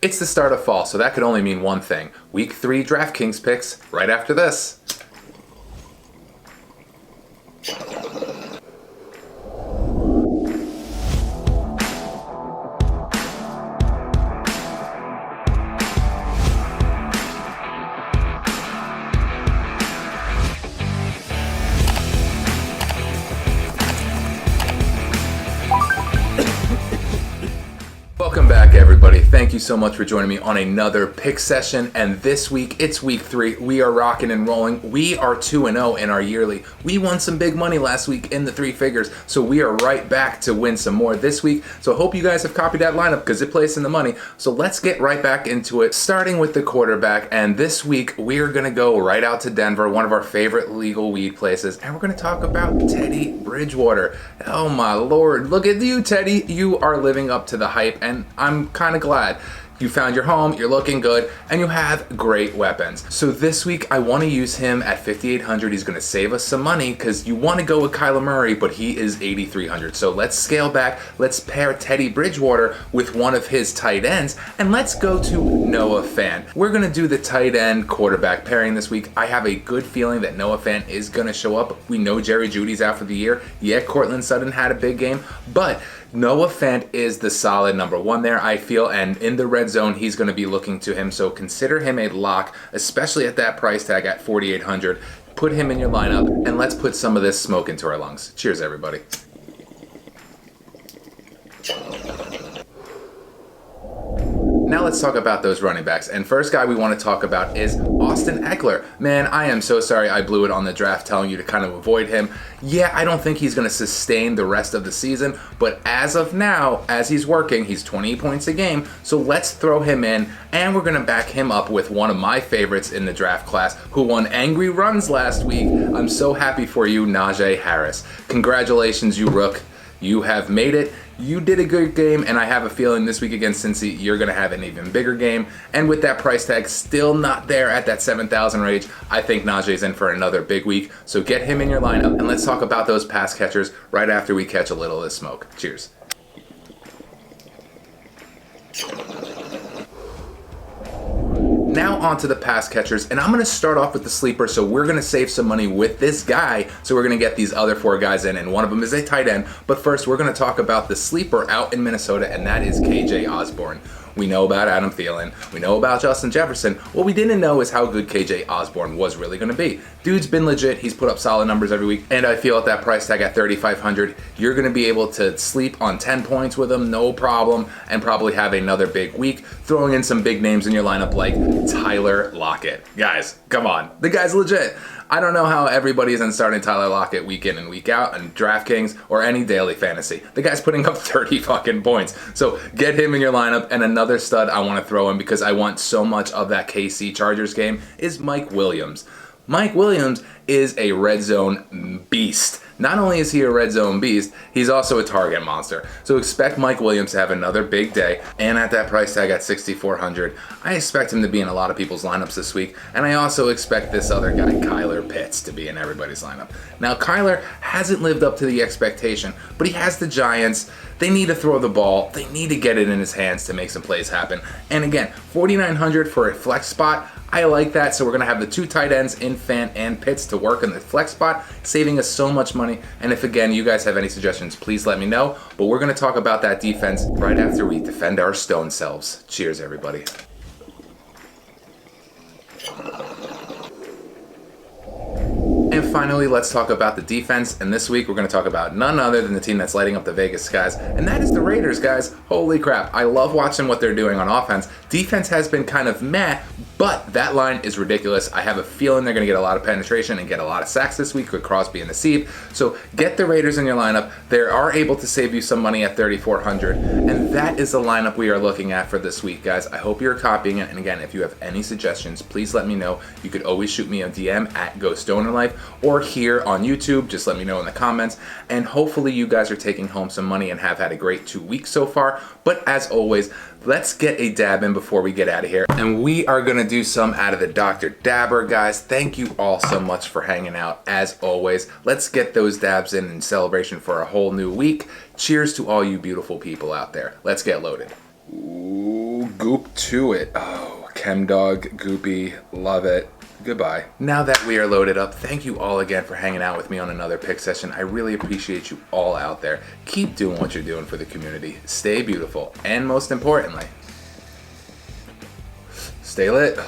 It's the start of fall, so that could only mean one thing. Week 3 DraftKings picks right after this. Welcome back, everybody. Thank you so much for joining me on another pick session. And this week, it's week 3. We are rocking and rolling. We are 2-0 in our yearly. We won some big money last week in the 3 figures, so we are right back to win some more this week. So I hope you guys have copied that lineup because it plays in the money. So let's get right back into it, starting with the quarterback. And this week, we are going to go right out to Denver, one of our favorite legal weed places, and we're going to talk about Teddy Bridgewater. Oh my Lord, look at you, Teddy. You are living up to the hype, and I'm kind of glad. You found your home, you're looking good, and you have great weapons. So this week, I want to use him at 5,800. He's going to save us some money because you want to go with Kyler Murray, but he is 8,300. So let's scale back. Let's pair Teddy Bridgewater with one of his tight ends, and let's go to Noah Fant. We're going to do the tight end quarterback pairing this week. I have a good feeling that Noah Fant is going to show up. We know Jerry Jeudy's out for the year. Yeah, Courtland Sutton had a big game, but Noah Fant is the solid number 1 there, I feel, and in the red zone, he's going to be looking to him. So consider him a lock, especially at that price tag at 4,800. Put him in your lineup, and let's put some of this smoke into our lungs. Cheers, everybody. Now let's talk about those running backs. And first guy we want to talk about is Austin Ekeler. Man, I am so sorry I blew it on the draft telling you to kind of avoid him. Yeah, I don't think he's going to sustain the rest of the season, but as of now, as he's working, he's 20 points a game. So let's throw him in, and we're going to back him up with one of my favorites in the draft class who won angry runs last week. I'm so happy for you, Najee Harris. Congratulations, you rook. You have made it. You did a good game, and I have a feeling this week against Cincy, you're going to have an even bigger game. And with that price tag still not there at that 7,000 range, I think Najee's in for another big week. So get him in your lineup, and let's talk about those pass catchers right after we catch a little of this smoke. Cheers. Now on to the pass catchers, and I'm going to start off with the sleeper, so we're going to save some money with this guy, so we're going to get these other 4 guys in, and one of them is a tight end. But first, we're going to talk about the sleeper out in Minnesota, and that is KJ Osborne. We know about Adam Thielen. We know about Justin Jefferson. What we didn't know is how good KJ Osborne was really going to be. Dude's been legit. He's put up solid numbers every week. And I feel at that price tag at 3,500, you're going to be able to sleep on 10 points with him, no problem, and probably have another big week, throwing in some big names in your lineup like Tyler Lockett. Guys, come on. The guy's legit. I don't know how everybody isn't starting Tyler Lockett week in and week out on DraftKings or any daily fantasy. The guy's putting up 30 fucking points. So get him in your lineup. And another stud I want to throw in because I want so much of that KC Chargers game is Mike Williams. Mike Williams is a red zone beast. Not only is he a red zone beast, he's also a target monster. So expect Mike Williams to have another big day. And at that price tag at 6,400, I expect him to be in a lot of people's lineups this week. And I also expect this other guy, Kyler Pitts, to be in everybody's lineup. Now, Kyler hasn't lived up to the expectation, but he has the Giants. They need to throw the ball. They need to get it in his hands to make some plays happen. And again, 4,900 for a flex spot. I like that, so we're going to have the 2 tight ends in Fant and Pitts to work in the flex spot, saving us so much money. And if, again, you guys have any suggestions, please let me know. But we're going to talk about that defense right after we defend our stone selves. Cheers, everybody. And finally, let's talk about the defense. And this week, we're going to talk about none other than the team that's lighting up the Vegas skies. And that is the Raiders, guys. Holy crap. I love watching what they're doing on offense. Defense has been kind of meh, but that line is ridiculous. I have a feeling they're going to get a lot of penetration and get a lot of sacks this week with Crosby and Nassib. So get the Raiders in your lineup. They are able to save you some money at 3,400. And that is the lineup we are looking at for this week, guys. I hope you're copying it. And again, if you have any suggestions, please let me know. You could always shoot me a DM at GoStonerLife or here on YouTube. Just let me know in the comments. And hopefully you guys are taking home some money and have had a great 2 weeks so far. But as always, let's get a dab in before we get out of here. And we are going to do some out of the Dr. Dabber, guys. Thank you all so much for hanging out. As always, let's get those dabs in celebration for a whole new week. Cheers to all you beautiful people out there. Let's get loaded. Ooh, some goop to it. Oh, Chem Dog, Goopy, love it. Goodbye. Now that we are loaded up, thank you all again for hanging out with me on another pick session. I really appreciate you all out there. Keep doing what you're doing for the community. Stay beautiful. And most importantly, stay lit.